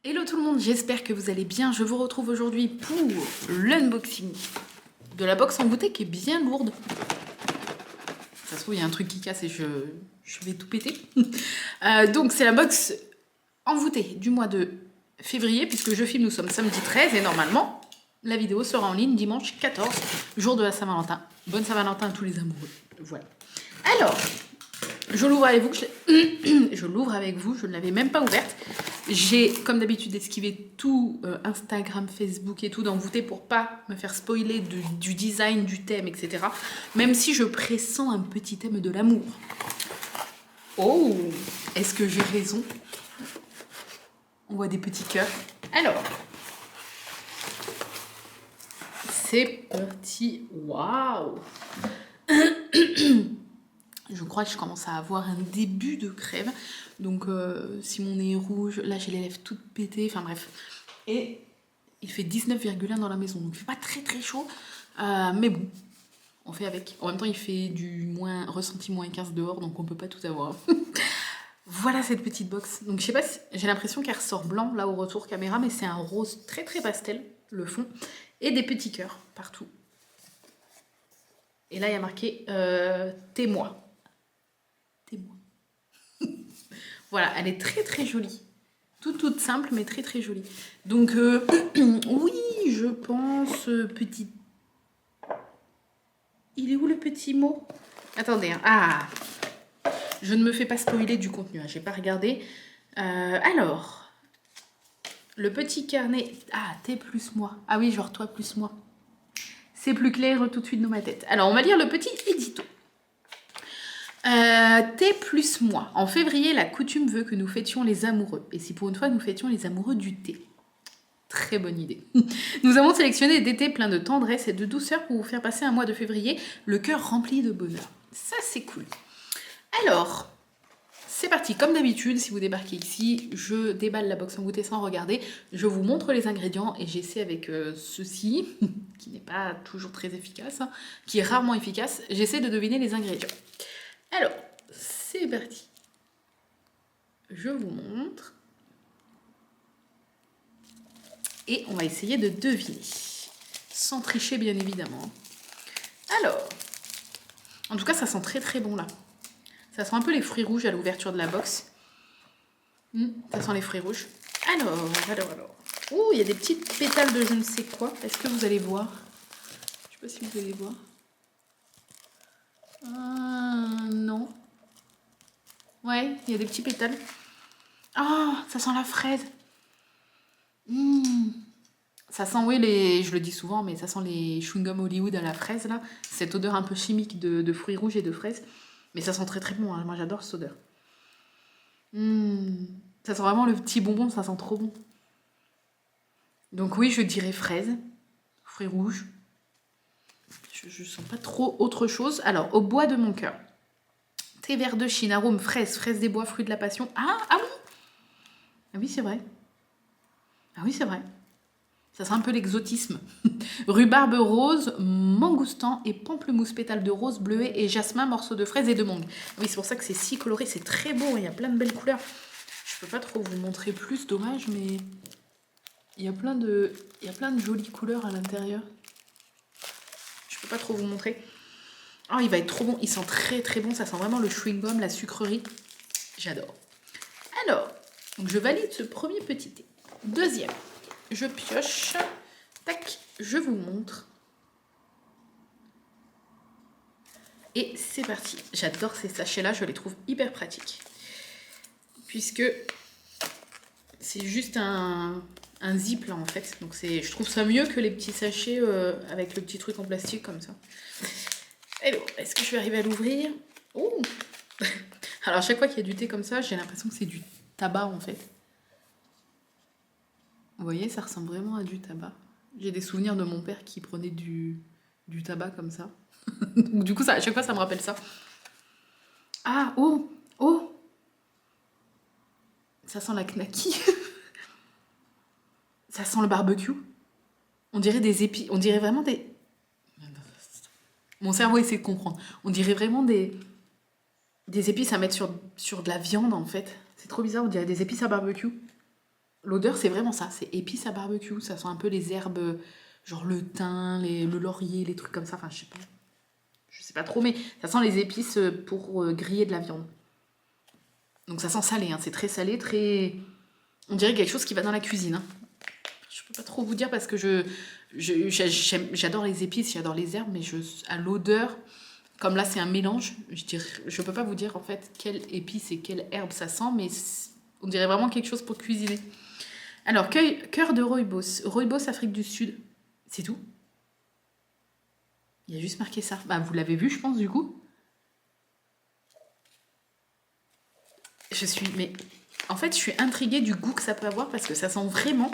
Hello tout le monde, j'espère que vous allez bien. Je vous retrouve aujourd'hui pour l'unboxing de la box envoûtée qui est bien lourde. Ça se trouve, il y a un truc qui casse et je vais tout péter. Donc c'est la box envoûtée du mois de février, puisque je filme, nous sommes samedi 13 et normalement la vidéo sera en ligne dimanche 14, jour de la Saint-Valentin. Bonne Saint-Valentin à tous les amoureux. Voilà. Alors, je l'ouvre avec vous, je ne l'avais même pas ouverte. J'ai, comme d'habitude, esquivé tout Instagram, Facebook et tout d'envoûté pour pas me faire spoiler du design, du thème, etc. Même si je pressens un petit thème de l'amour. Oh, est-ce que j'ai raison? On voit des petits cœurs. Alors, c'est parti. Waouh! Je crois que je commence à avoir un début de crève. Donc, si mon nez est rouge, là j'ai les lèvres toutes pétées. Enfin bref. Et il fait 19,1 dans la maison. Donc, il fait pas très très chaud. Mais bon, on fait avec. En même temps, il fait du ressenti moins 15 dehors. Donc, on peut pas tout avoir. Voilà cette petite box. Donc, je sais pas si j'ai l'impression qu'elle ressort blanc là au retour caméra. Mais c'est un rose très très pastel, le fond. Et des petits cœurs partout. Et là, il y a marqué T'es-moi. Voilà, elle est très très jolie. Toute simple, mais très très jolie. Donc, oui, je pense, petit... Il est où le petit mot? Attendez, hein. Ah, je ne me fais pas spoiler du contenu, hein. J'ai pas regardé. Alors, le petit carnet... Ah, T plus moi. Ah oui, genre toi plus moi. C'est plus clair tout de suite dans ma tête. Alors, on va lire le petit édito. T plus moi. En février, la coutume veut que nous fêtions les amoureux. Et si pour une fois, nous fêtions les amoureux du thé. Très bonne idée. Nous avons sélectionné des thés pleins de tendresse et de douceur pour vous faire passer un mois de février, le cœur rempli de bonheur. Ça, c'est cool. Alors, c'est parti. Comme d'habitude, si vous débarquez ici, je déballe la box envoûtée sans regarder. Je vous montre les ingrédients et j'essaie avec ceci, qui n'est pas toujours très efficace, hein, qui est rarement efficace, j'essaie de deviner les ingrédients. Alors, c'est parti. Je vous montre. Et on va essayer de deviner. Sans tricher, bien évidemment. Alors, en tout cas, ça sent très très bon là. Ça sent un peu les fruits rouges à l'ouverture de la box. Ça sent les fruits rouges. Alors. Ouh, il y a des petites pétales de je ne sais quoi. Est-ce que vous allez voir? Je sais pas si vous allez voir. Non. Ouais, il y a des petits pétales. Ah, ça sent la fraise. Ça sent, oui, je le dis souvent, mais ça sent les chewing-gum Hollywood à la fraise, là. Cette odeur un peu chimique de fruits rouges et de fraises. Mais ça sent très très bon, hein. Moi j'adore cette odeur. Ça sent vraiment le petit bonbon, ça sent trop bon. Donc oui, je dirais fraise, fruits rouges. Je sens pas trop autre chose. Alors, au bois de mon cœur. Thé vert de Chine, arôme fraise, fraise des bois, fruits de la passion. Ah oui. Ah oui, c'est vrai. Ah oui, c'est vrai. Ça sent un peu l'exotisme. Rhubarbe rose, mangoustan et pamplemousse, pétales de rose, bleuet et jasmin, morceaux de fraise et de mangue. Oui, c'est pour ça que c'est si coloré, c'est très beau, il y a plein de belles couleurs. Je peux pas trop vous montrer plus, dommage, mais il y a plein de jolies couleurs à l'intérieur. Je peux pas trop vous montrer. Oh, il va être trop bon, il sent très très bon, ça sent vraiment le chewing-gum, la sucrerie. J'adore. Alors, donc je valide ce premier petit thé. Deuxième. Je pioche, tac, je vous montre. Et c'est parti. J'adore ces sachets-là, je les trouve hyper pratiques. Puisque c'est juste un zip là en fait. Donc je trouve ça mieux que les petits sachets avec le petit truc en plastique comme ça. Alors, est-ce que je vais arriver à l'ouvrir? Oh. Alors à chaque fois qu'il y a du thé comme ça, j'ai l'impression que c'est du tabac en fait. Vous voyez, ça ressemble vraiment à du tabac. J'ai des souvenirs de mon père qui prenait du tabac comme ça. Donc du coup, à chaque fois, ça me rappelle ça. Ah, oh. Ça sent la knacky. Ça sent le barbecue. On dirait des épis. On dirait vraiment des... Mon cerveau essaie de comprendre. On dirait vraiment des épices à mettre sur de la viande, en fait. C'est trop bizarre, on dirait des épices à barbecue. L'odeur, c'est vraiment ça. C'est épices à barbecue. Ça sent un peu les herbes, genre le thym, le laurier, les trucs comme ça. Enfin, je sais pas. Je sais pas trop, mais ça sent les épices pour griller de la viande. Donc ça sent salé, hein. C'est très salé, très... On dirait quelque chose qui va dans la cuisine, hein. Je peux pas trop vous dire parce que j'adore les épices, j'adore les herbes, mais à l'odeur, comme là c'est un mélange, je peux pas vous dire en fait quelle épice et quelle herbe ça sent, mais on dirait vraiment quelque chose pour cuisiner. Alors, cœur de rooibos. Rooibos, Afrique du Sud. C'est tout. Il y a juste marqué ça. Bah, vous l'avez vu, je pense, du coup. Mais en fait, je suis intriguée du goût que ça peut avoir parce que ça sent vraiment...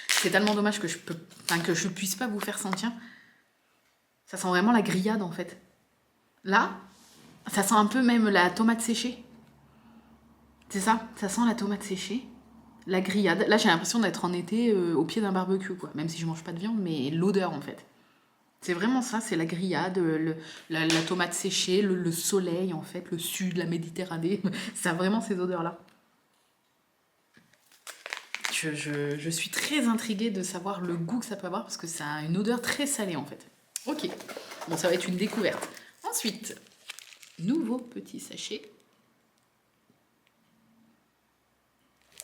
C'est tellement dommage que je puisse pas vous faire sentir. Ça sent vraiment la grillade, en fait. Là, ça sent un peu même la tomate séchée. C'est ça, ça sent la tomate séchée. La grillade. Là, j'ai l'impression d'être en été au pied d'un barbecue, quoi. Même si je mange pas de viande, mais l'odeur, en fait. C'est vraiment ça, c'est la grillade, la tomate séchée, le soleil, en fait, le sud, la Méditerranée. Ça a vraiment ces odeurs-là. Je suis très intriguée de savoir le goût que ça peut avoir parce que ça a une odeur très salée, en fait. Ok, bon, ça va être une découverte. Ensuite, nouveau petit sachet.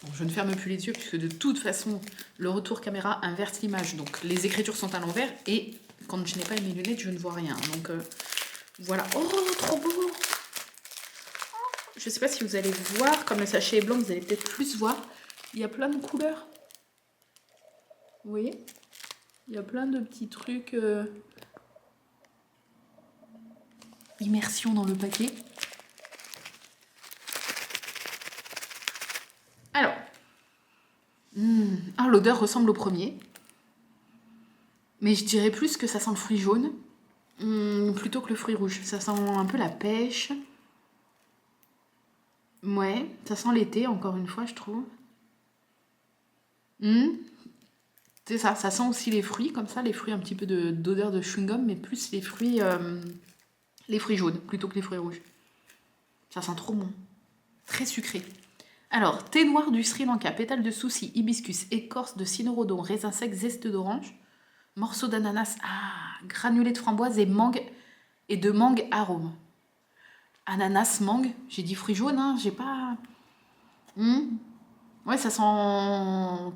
Bon, je ne ferme plus les yeux puisque de toute façon, le retour caméra inverse l'image. Donc, les écritures sont à l'envers et quand je n'ai pas mes lunettes, je ne vois rien. Donc, voilà. Oh, trop beau! Je ne sais pas si vous allez voir, comme le sachet est blanc, vous allez peut-être plus voir. Il y a plein de couleurs. Vous voyez? Il y a plein de petits trucs. Immersion dans le paquet. Alors. Ah, l'odeur ressemble au premier. Mais je dirais plus que ça sent le fruit jaune. Plutôt que le fruit rouge. Ça sent un peu la pêche. Ouais, ça sent l'été, encore une fois, je trouve. C'est ça, ça sent aussi les fruits, comme ça, les fruits un petit peu d'odeur de chewing-gum, mais plus les fruits jaunes, plutôt que les fruits rouges. Ça sent trop bon. Très sucré. Alors, thé noir du Sri Lanka, pétales de souci, hibiscus, écorce de cynorrhodon, raisin sec, zeste d'orange, morceaux d'ananas, granulés de framboise et de mangue arôme. Ananas, mangue, j'ai dit fruits jaunes, hein, j'ai pas... Ouais, ça sent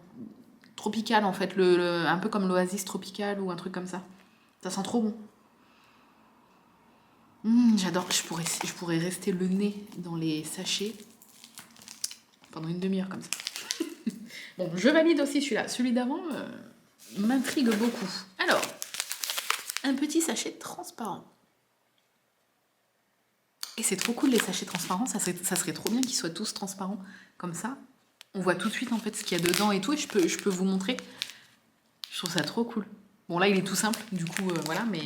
tropical en fait, un peu comme l'oasis tropical ou un truc comme ça. Ça sent trop bon. J'adore, je pourrais rester le nez dans les sachets pendant une demi-heure comme ça. Bon, je valide aussi celui-là. Celui d'avant m'intrigue beaucoup. Alors, un petit sachet transparent. Et c'est trop cool les sachets transparents, ça serait trop bien qu'ils soient tous transparents. Comme ça, on voit tout de suite en fait ce qu'il y a dedans et tout, et je peux vous montrer. Je trouve ça trop cool. Bon là il est tout simple, du coup voilà, mais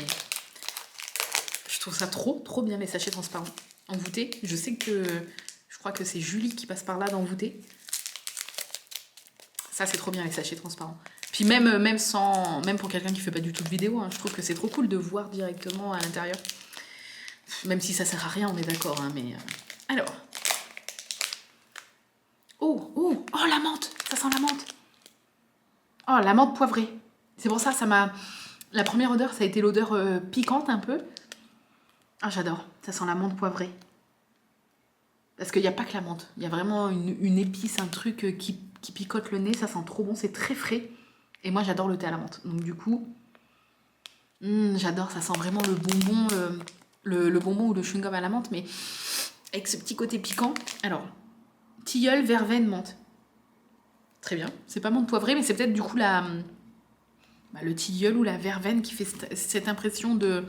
je trouve ça trop bien les sachets transparents. Envoûtés, je crois que c'est Julie qui passe par là d'envoûter. Ça c'est trop bien les sachets transparents. Puis même pour quelqu'un qui fait pas du tout de vidéo, hein, je trouve que c'est trop cool de voir directement à l'intérieur. Même si ça sert à rien, on est d'accord, hein, mais... Alors. Oh, la menthe! Ça sent la menthe! Oh, la menthe poivrée. C'est pour ça, la première odeur, ça a été l'odeur piquante un peu. Ah, j'adore. Ça sent la menthe poivrée. Parce qu'il n'y a pas que la menthe. Il y a vraiment une épice, un truc qui picote le nez. Ça sent trop bon, c'est très frais. Et moi, j'adore le thé à la menthe. Donc du coup, j'adore. Ça sent vraiment le bonbon... Le bonbon ou le chewing-gum à la menthe, mais avec ce petit côté piquant. Alors, tilleul, verveine, menthe. Très bien. C'est pas menthe poivrée, mais c'est peut-être du coup le tilleul ou la verveine qui fait cette impression de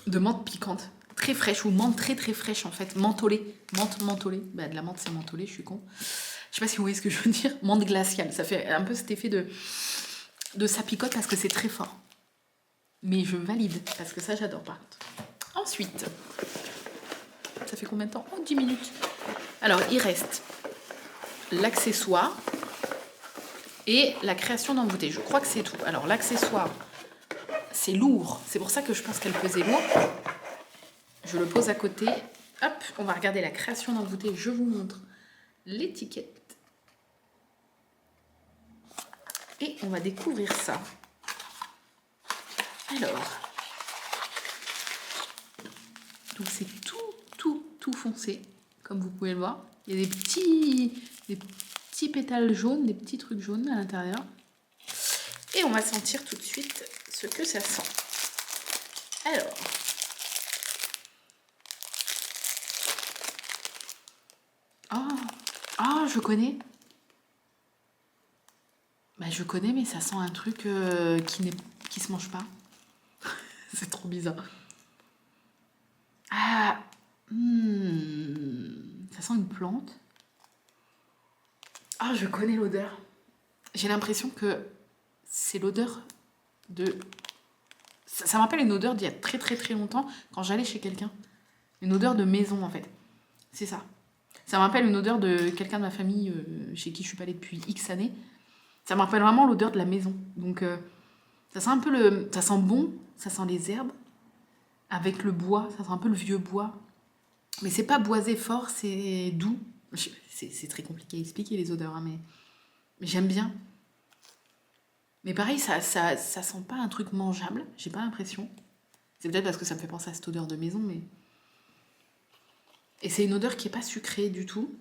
menthe piquante. Très fraîche, ou menthe très très fraîche en fait. Mentholée. Menthe mentholée. Bah, de la menthe, c'est mentholée, je suis con. Je sais pas si vous voyez ce que je veux dire. Menthe glaciale. Ça fait un peu cet effet de ça picote parce que c'est très fort. Mais je valide, parce que ça, j'adore par contre. Ensuite, ça fait combien de temps? Oh, 10 minutes. Alors, il reste l'accessoire et la création d'envoûté. Je crois que c'est tout. Alors, l'accessoire, c'est lourd. C'est pour ça que je pense qu'elle pesait lourd. Je le pose à côté. Hop, on va regarder la création d'envoûté. Je vous montre l'étiquette. Et on va découvrir ça. Alors, donc c'est tout foncé, comme vous pouvez le voir. Il y a des petits pétales jaunes, des petits trucs jaunes à l'intérieur. Et on va sentir tout de suite ce que ça sent. Alors, je connais. Bah, je connais, mais ça sent un truc qui se mange pas. C'est trop bizarre. Ah, ça sent une plante. Ah, je connais l'odeur. J'ai l'impression que c'est l'odeur de... Ça me rappelle une odeur d'il y a très longtemps, quand j'allais chez quelqu'un. Une odeur de maison, en fait. C'est ça. Ça me rappelle une odeur de quelqu'un de ma famille chez qui je suis pas allée depuis X années. Ça me rappelle vraiment l'odeur de la maison. Donc, ça sent un peu ça sent bon, ça sent les herbes, avec le bois, ça sent un peu le vieux bois. Mais c'est pas boisé fort, c'est doux. C'est très compliqué à expliquer les odeurs, hein, mais j'aime bien. Mais pareil, ça sent pas un truc mangeable, j'ai pas l'impression. C'est peut-être parce que ça me fait penser à cette odeur de maison, mais... Et c'est une odeur qui est pas sucrée du tout.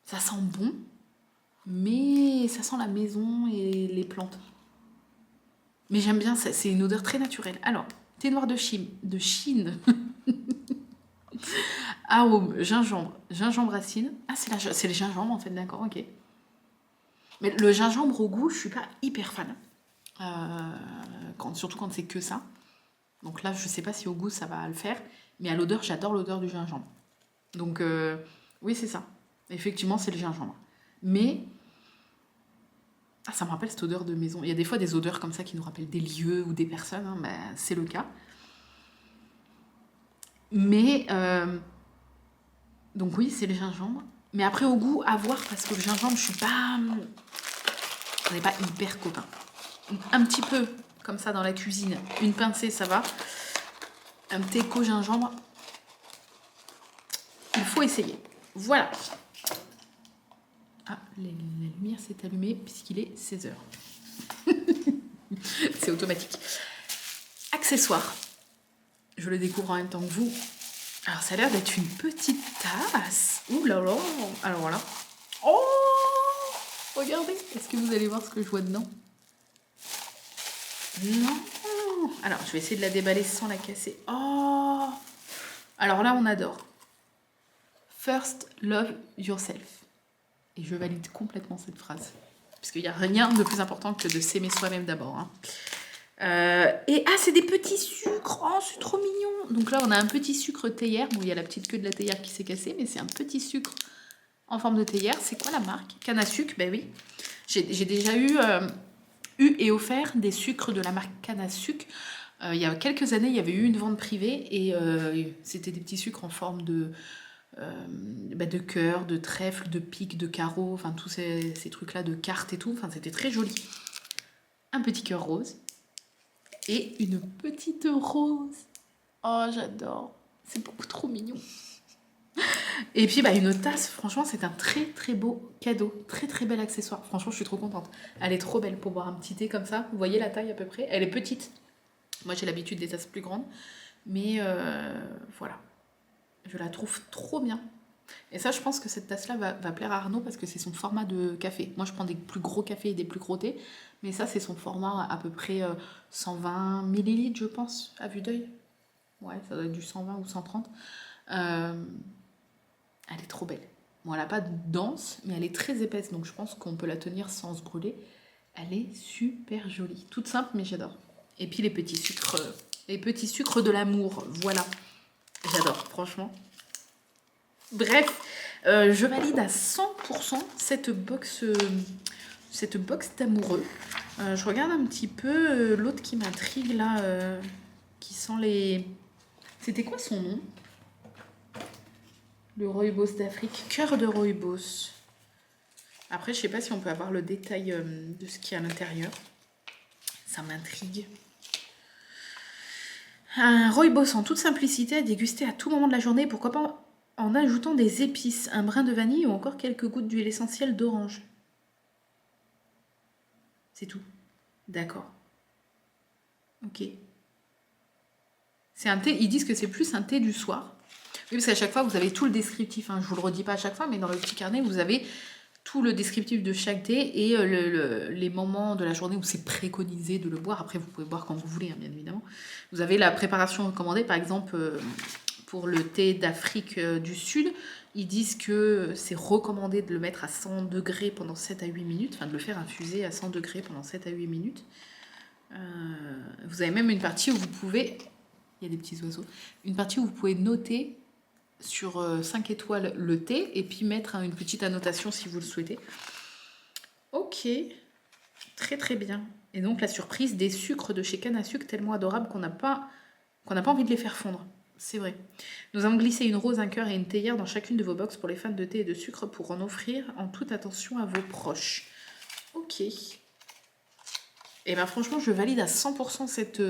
Ça sent bon, mais ça sent la maison et les plantes. Mais j'aime bien, c'est une odeur très naturelle. Alors, thé noir de Chine. Arôme, gingembre racine. Ah, c'est le gingembre en fait, d'accord, ok. Mais le gingembre au goût, je suis pas hyper fan. Surtout quand c'est que ça. Donc là, je sais pas si au goût ça va le faire. Mais à l'odeur, j'adore l'odeur du gingembre. Donc, oui, c'est ça. Effectivement, c'est le gingembre. Mais, ça me rappelle cette odeur de maison. Il y a des fois des odeurs comme ça qui nous rappellent des lieux ou des personnes. Hein, ben, c'est le cas. Mais, donc oui, c'est le gingembre. Mais après, au goût, à voir, parce que le gingembre, je suis pas... On n'est pas hyper copains. Un petit peu, comme ça, dans la cuisine. Une pincée, ça va. Un teco gingembre. Il faut essayer. Voilà. Ah, la lumière s'est allumée puisqu'il est 16h. C'est automatique. Accessoires. Je le découvre en même temps que vous. Alors, ça a l'air d'être une petite tasse. Ouh là là. Alors voilà. Oh, regardez. Est-ce que vous allez voir ce que je vois dedans? Non. Alors, je vais essayer de la déballer sans la casser. Oh. Alors là, on adore. First, love yourself. Et je valide complètement cette phrase. Parce qu'il n'y a rien de plus important que de s'aimer soi-même d'abord. Hein. C'est des petits sucres. Oh, c'est trop mignon. Donc là, on a un petit sucre théière. Bon, il y a la petite queue de la théière qui s'est cassée, mais c'est un petit sucre en forme de théière. C'est quoi la marque? Canne à sucre, ben oui. J'ai déjà eu et offert des sucres de la marque Canne à sucre. Il y a quelques années, il y avait eu une vente privée et c'était des petits sucres en forme de cœur, de trèfle, de pique, de carreau, enfin tous ces trucs-là, de cartes et tout. Enfin, c'était très joli. Un petit cœur rose et une petite rose. Oh, j'adore. C'est beaucoup trop mignon. Et puis, une tasse. Franchement, c'est un très, très beau cadeau. Très, très bel accessoire. Franchement, je suis trop contente. Elle est trop belle pour boire un petit thé comme ça. Vous voyez la taille à peu près? Elle est petite. Moi, j'ai l'habitude des tasses plus grandes. Mais voilà. Je la trouve trop bien. Et ça, je pense que cette tasse-là va plaire à Arnaud parce que c'est son format de café. Moi, je prends des plus gros cafés et des plus gros thés. Mais ça, c'est son format à peu près 120 millilitres, je pense, à vue d'œil. Ouais, ça doit être du 120 ou 130. Elle est trop belle. Bon, elle n'a pas de dense, mais elle est très épaisse. Donc, je pense qu'on peut la tenir sans se brûler. Elle est super jolie. Toute simple, mais j'adore. Et puis, les petits sucres de l'amour. Voilà. J'adore, franchement. Bref, je valide à 100% cette box d'amoureux. Je regarde un petit peu l'autre qui m'intrigue là, qui sent les... C'était quoi son nom? Le rooibos d'Afrique, cœur de rooibos. Après, je sais pas si on peut avoir le détail de ce qu'il y a à l'intérieur. Ça m'intrigue. Un rooibos en toute simplicité à déguster à tout moment de la journée. Pourquoi pas en ajoutant des épices, un brin de vanille ou encore quelques gouttes d'huile essentielle d'orange. C'est tout. D'accord. Ok. C'est un thé, ils disent que c'est plus un thé du soir. Oui, parce qu'à chaque fois, vous avez tout le descriptif. Hein. Je vous le redis pas à chaque fois, mais dans le petit carnet, vous avez tout le descriptif de chaque thé et les moments de la journée où c'est préconisé de le boire. Après, vous pouvez boire quand vous voulez, hein, bien évidemment. Vous avez la préparation recommandée, par exemple, pour le thé d'Afrique du Sud. Ils disent que c'est recommandé de le mettre à 100 degrés pendant 7 à 8 minutes, enfin de le faire infuser à 100 degrés pendant 7 à 8 minutes. Vous avez même une partie où vous pouvez... Il y a des petits oiseaux. Une partie où vous pouvez noter sur 5 étoiles le thé et puis mettre une petite annotation si vous le souhaitez. Ok, très très bien. Et donc la surprise des sucres de chez Canne à Sucre tellement adorables qu'on n'a pas envie de les faire fondre. C'est vrai. Nous avons glissé une rose, un cœur et une théière dans chacune de vos box pour les fans de thé et de sucre pour en offrir en toute attention à vos proches. Ok. Et bien franchement, je valide à 100% cette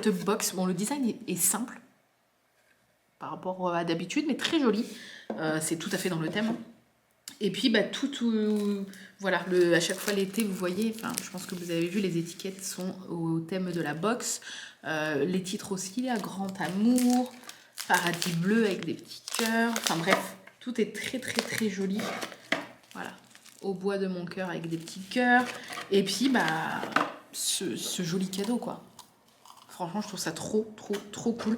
box. Bon, le design est simple par rapport à d'habitude, mais très joli. C'est tout à fait dans le thème. Et puis, bah, voilà, à chaque fois l'été, vous voyez, je pense que vous avez vu, les étiquettes sont au thème de la box. Les titres aussi, là, Grand Amour, Paradis Bleu avec des petits cœurs. Enfin bref, tout est très très très joli. Voilà, Au bois de mon cœur avec des petits cœurs. Et puis, bah, ce joli cadeau, quoi. Franchement, je trouve ça trop, trop, trop cool.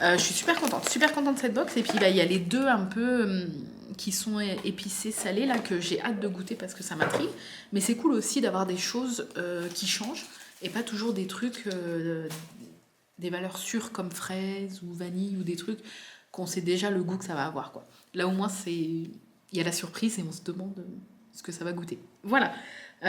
Je suis super contente de cette box. Et puis, bah, il y a les deux un peu qui sont épicés, salés, là, que j'ai hâte de goûter parce que ça m'intrigue. Mais c'est cool aussi d'avoir des choses qui changent et pas toujours des trucs, des valeurs sûres comme fraises ou vanille ou des trucs qu'on sait déjà le goût que ça va avoir, quoi. Là, au moins, il y a la surprise et on se demande ce que ça va goûter. Voilà.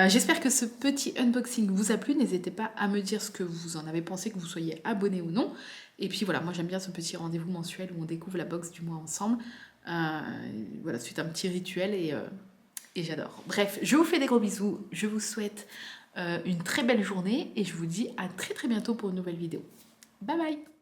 J'espère que ce petit unboxing vous a plu. N'hésitez pas à me dire ce que vous en avez pensé, que vous soyez abonné ou non. Et puis voilà, moi j'aime bien ce petit rendez-vous mensuel où on découvre la box du mois ensemble. Voilà, c'est un petit rituel et j'adore. Bref, je vous fais des gros bisous. Je vous souhaite une très belle journée et je vous dis à très très bientôt pour une nouvelle vidéo. Bye bye!